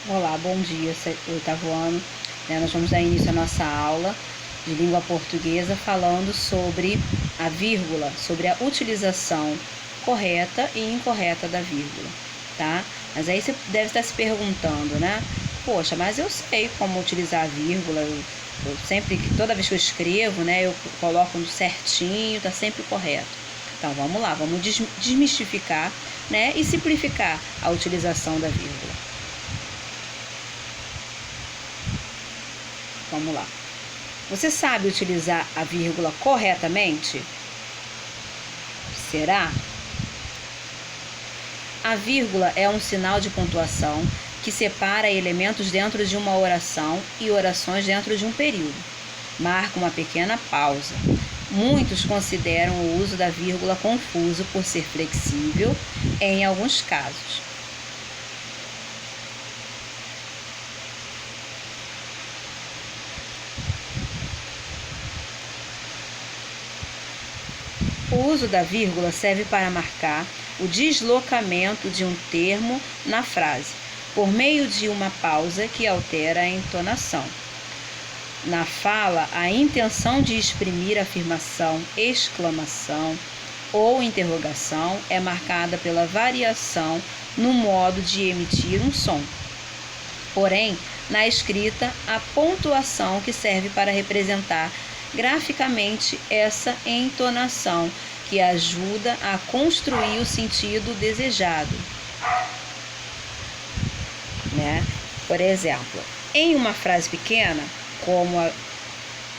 Olá, bom dia, oitavo ano. Nós vamos dar início à nossa aula de língua portuguesa falando sobre a vírgula, sobre a utilização correta e incorreta da vírgula, tá? Mas aí você deve estar se perguntando, né? Poxa, mas eu sei como utilizar a vírgula, eu sempre, toda vez que eu escrevo, né, eu coloco certinho, tá sempre correto. Então vamos lá, vamos desmistificar, né, e simplificar a utilização da vírgula. Vamos lá. Você sabe utilizar a vírgula corretamente? Será? A vírgula é um sinal de pontuação que separa elementos dentro de uma oração e orações dentro de um período. Marca uma pequena pausa. Muitos consideram o uso da vírgula confuso por ser flexível em alguns casos. O uso da vírgula serve para marcar o deslocamento de um termo na frase, por meio de uma pausa que altera a entonação. Na fala, a intenção de exprimir afirmação, exclamação ou interrogação é marcada pela variação no modo de emitir um som. Porém, na escrita, a pontuação que serve para representar graficamente essa entonação que ajuda a construir o sentido desejado, né? Por exemplo, em uma frase pequena,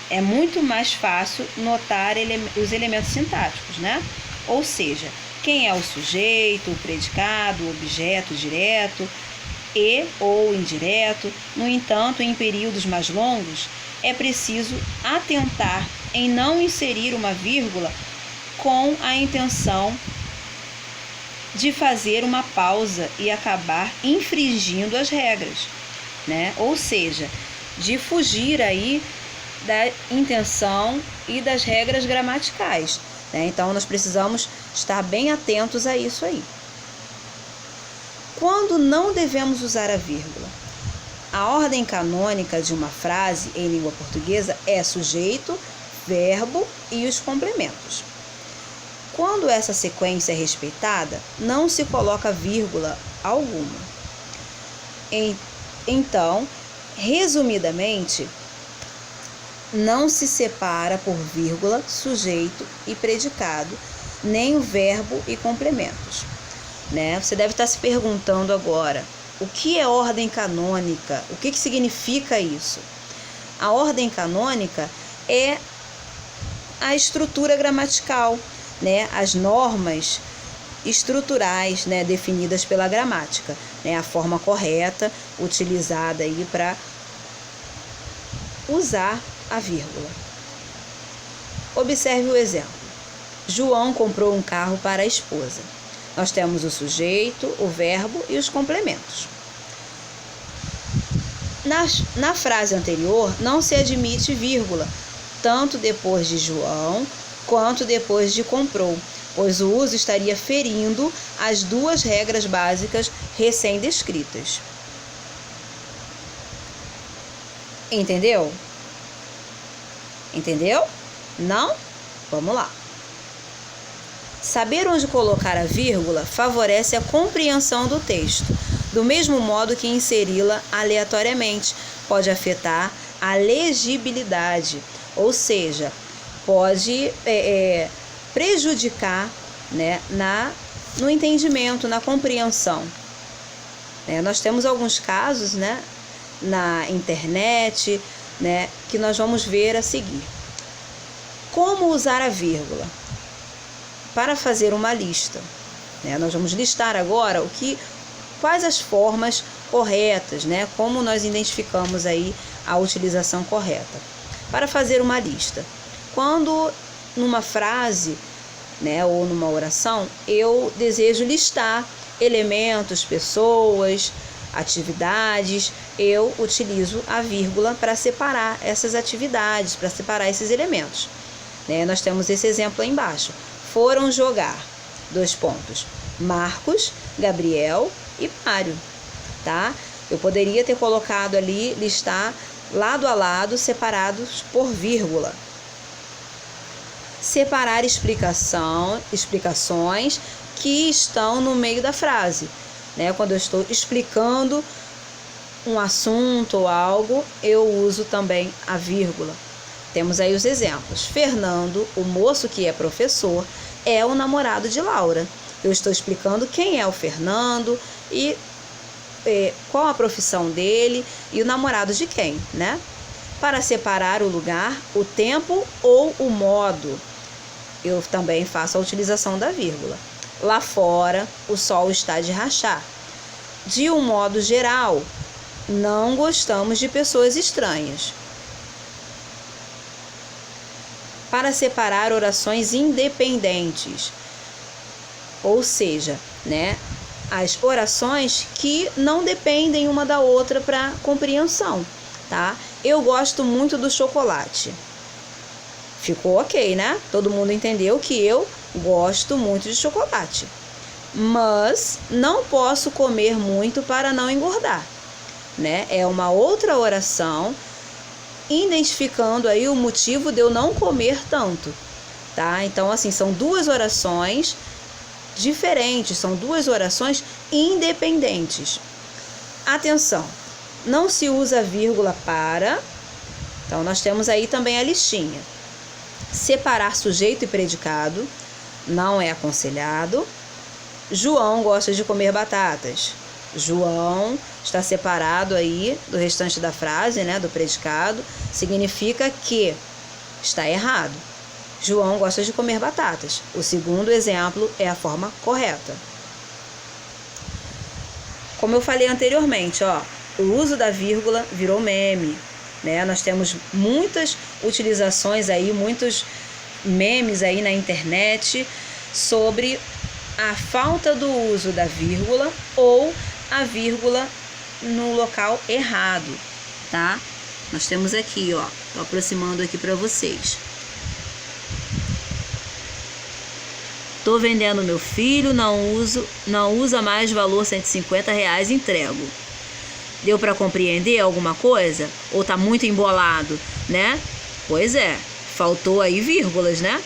é muito mais fácil notar os elementos sintáticos, né? Ou seja, quem é o sujeito, o predicado, o objeto direto e ou indireto. No entanto, em períodos mais longos, é preciso atentar em não inserir uma vírgula com a intenção de fazer uma pausa e acabar infringindo as regras, né? Ou seja, de fugir aí da intenção e das regras gramaticais, né? Então, nós precisamos estar bem atentos a isso aí. Quando não devemos usar a vírgula? A ordem canônica de uma frase em língua portuguesa é sujeito, verbo e os complementos. Quando essa sequência é respeitada, não se coloca vírgula alguma. Então, resumidamente, não se separa por vírgula, sujeito e predicado, nem o verbo e complementos, né? Você deve estar se perguntando agora, o que é ordem canônica? O que significa isso? A ordem canônica é a estrutura gramatical, né? As normas estruturais, né, definidas pela gramática, né? A forma correta utilizada aí para usar a vírgula. Observe o exemplo. João comprou um carro para a esposa. Nós temos o sujeito, o verbo e os complementos. Na frase anterior, não se admite vírgula, tanto depois de João quanto depois de comprou, pois o uso estaria ferindo as duas regras básicas recém-descritas. Entendeu? Entendeu? Não? Vamos lá. Saber onde colocar a vírgula favorece a compreensão do texto, do mesmo modo que inseri-la aleatoriamente pode afetar a legibilidade, ou seja, pode prejudicar, né, no entendimento, na compreensão. Nós temos alguns casos, né, na internet, né, que nós vamos ver a seguir. Como usar a vírgula? Para fazer uma lista, né? Nós vamos listar agora quais as formas corretas, né? Como nós identificamos aí a utilização correta. Para fazer uma lista, quando numa frase, né, ou numa oração, eu desejo listar elementos, pessoas, atividades, eu utilizo a vírgula para separar essas atividades, para separar esses elementos, né? Nós temos esse exemplo aí embaixo. Foram jogar, : Marcos, Gabriel e Mário, tá? Eu poderia ter colocado ali, listar lado a lado, separados por vírgula. Separar explicações que estão no meio da frase, né? Quando eu estou explicando um assunto ou algo, eu uso também a vírgula. Temos aí os exemplos. Fernando, o moço que é professor, é o namorado de Laura. Eu estou explicando quem é o Fernando e qual a profissão dele e o namorado de quem, né? Para separar o lugar, o tempo ou o modo, eu também faço a utilização da vírgula. Lá fora, o sol está de rachar. De um modo geral, não gostamos de pessoas estranhas. Para separar orações independentes, ou seja, né, as orações que não dependem uma da outra para compreensão, tá? Eu gosto muito do chocolate. Ficou ok, né? Todo mundo entendeu que eu gosto muito de chocolate. Mas não posso comer muito para não engordar, né? É uma outra oração identificando aí o motivo de eu não comer tanto, tá? Então, assim, são duas orações diferentes, são duas orações independentes. Atenção, não se usa vírgula para. Então, nós temos aí também a listinha. Separar sujeito e predicado não é aconselhado. João gosta de comer batatas. João está separado aí do restante da frase, né, do predicado, significa que está errado. João gosta de comer batatas. O segundo exemplo é a forma correta. Como eu falei anteriormente, ó, o uso da vírgula virou meme, né? Nós temos muitas utilizações aí, muitos memes aí na internet sobre a falta do uso da vírgula ou a vírgula no local errado, tá? Nós temos aqui, ó, tô aproximando aqui para vocês. Tô vendendo meu filho, não usa mais valor R$150, entrego. Deu para compreender alguma coisa? Ou tá muito embolado, né? Pois é, faltou aí vírgulas, né?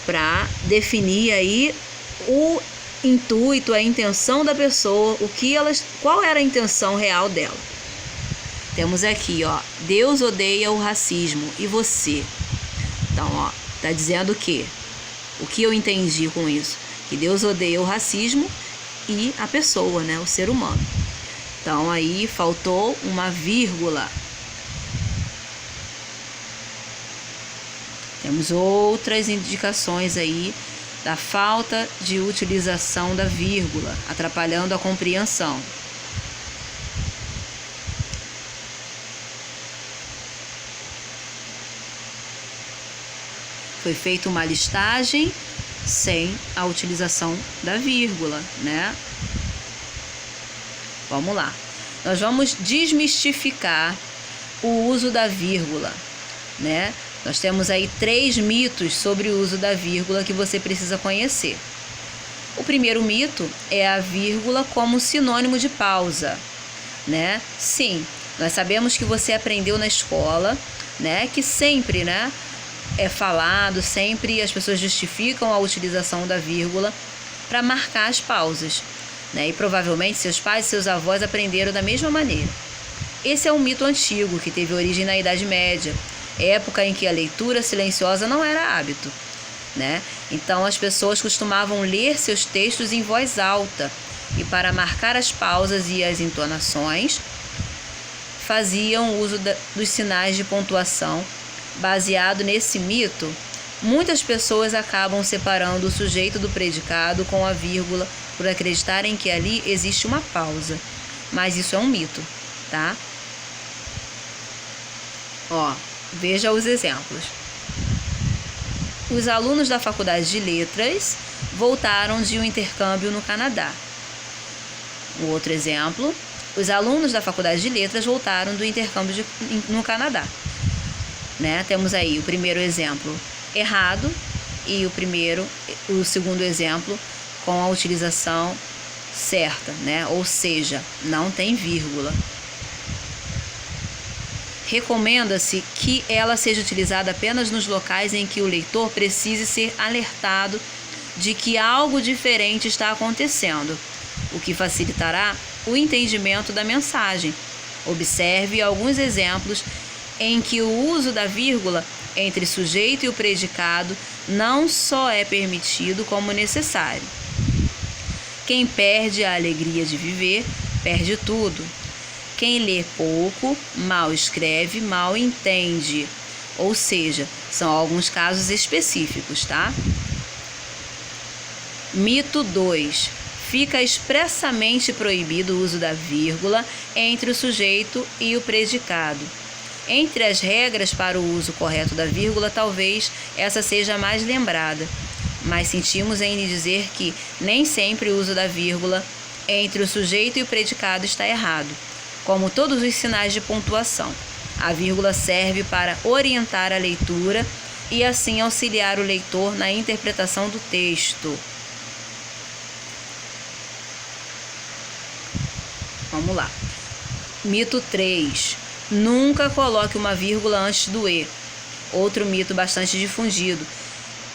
Para definir aí o intuito, a intenção da pessoa, qual era a intenção real dela. Temos aqui, ó, Deus odeia o racismo, e você? Então, ó, tá dizendo o que eu entendi com isso? Que Deus odeia o racismo e a pessoa, né, o ser humano. Então, aí faltou uma vírgula. Temos outras indicações aí da falta de utilização da vírgula, atrapalhando a compreensão. Foi feita uma listagem sem a utilização da vírgula, né? Vamos lá. Nós vamos desmistificar o uso da vírgula, né? Nós temos aí 3 mitos sobre o uso da vírgula que você precisa conhecer. O primeiro mito é a vírgula como sinônimo de pausa, né? Sim, nós sabemos que você aprendeu na escola, né? Que sempre, né, é falado, sempre as pessoas justificam a utilização da vírgula para marcar as pausas, né? E provavelmente seus pais e seus avós aprenderam da mesma maneira. Esse é um mito antigo que teve origem na Idade Média, época em que a leitura silenciosa não era hábito, né? Então as pessoas costumavam ler seus textos em voz alta e, para marcar as pausas e as entonações, faziam uso dos sinais de pontuação. Baseado nesse mito, muitas pessoas acabam separando o sujeito do predicado com a vírgula por acreditarem que ali existe uma pausa, mas isso é um mito, tá? Ó, veja os exemplos. Os alunos da Faculdade de Letras voltaram de um intercâmbio no Canadá. O outro exemplo, os alunos da Faculdade de Letras voltaram do intercâmbio no Canadá, né? Temos aí o primeiro exemplo errado e o segundo exemplo com a utilização certa, né? Ou seja, não tem vírgula. recomenda-se que ela seja utilizada apenas nos locais em que o leitor precise ser alertado de que algo diferente está acontecendo, o que facilitará o entendimento da mensagem. Observe alguns exemplos em que o uso da vírgula entre sujeito e o predicado não só é permitido como necessário. Quem perde a alegria de viver, perde tudo. Quem lê pouco, mal escreve, mal entende. Ou seja, são alguns casos específicos, tá? Mito 2. Fica expressamente proibido o uso da vírgula entre o sujeito e o predicado. Entre as regras para o uso correto da vírgula, talvez essa seja a mais lembrada, mas sentimos em lhe dizer que nem sempre o uso da vírgula entre o sujeito e o predicado está errado. Como todos os sinais de pontuação, a vírgula serve para orientar a leitura e assim auxiliar o leitor na interpretação do texto. Vamos lá. Mito 3. Nunca coloque uma vírgula antes do E. Outro mito bastante difundido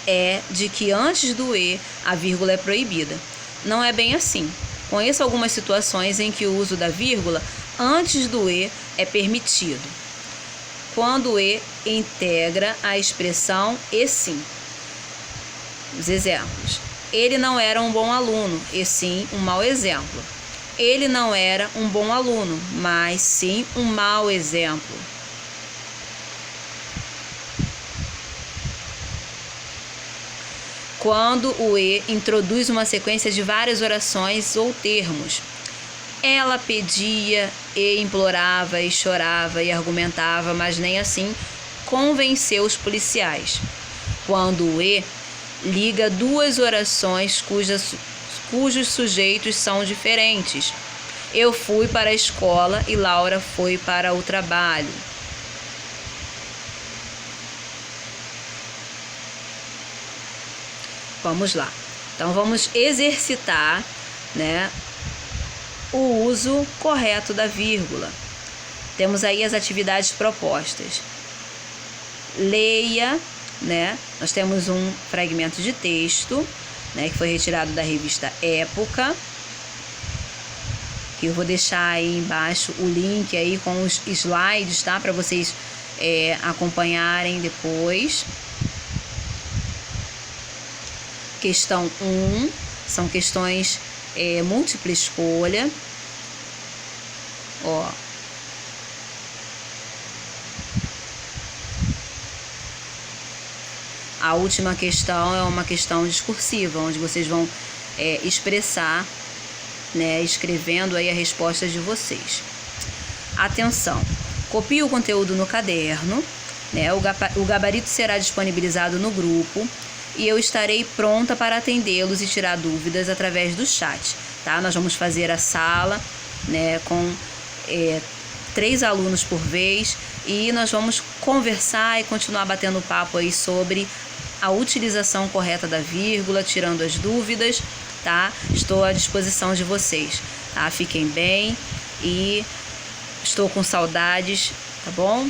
é de que antes do E a vírgula é proibida. Não é bem assim. Conheço algumas situações em que o uso da vírgula antes do E é permitido, quando o E integra a expressão e sim. Os exemplos: ele não era um bom aluno, e sim um mau exemplo. Ele não era um bom aluno, mas sim um mau exemplo. Quando o E introduz uma sequência de várias orações ou termos. Ela pedia e implorava e chorava e argumentava, mas nem assim convenceu os policiais. Quando o E liga duas orações cujos sujeitos são diferentes. Eu fui para a escola e Laura foi para o trabalho. Vamos lá. Então vamos exercitar, o uso correto da vírgula. Temos aí as atividades propostas. Leia, Nós temos um fragmento de texto, que foi retirado da revista Época, que eu vou deixar aí embaixo o link aí com os slides, tá? Para vocês acompanharem depois. Questão 1, são questões múltipla escolha. A última questão é uma questão discursiva, onde vocês vão expressar, escrevendo aí a resposta de vocês. Atenção! Copie o conteúdo no caderno, o gabarito será disponibilizado no grupo e eu estarei pronta para atendê-los e tirar dúvidas através do chat, tá? Nós vamos fazer a sala, com 3 alunos por vez e nós vamos conversar e continuar batendo papo aí sobre a utilização correta da vírgula, tirando as dúvidas, tá? Estou à disposição de vocês, tá? Fiquem bem e estou com saudades, tá bom?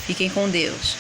Fiquem com Deus.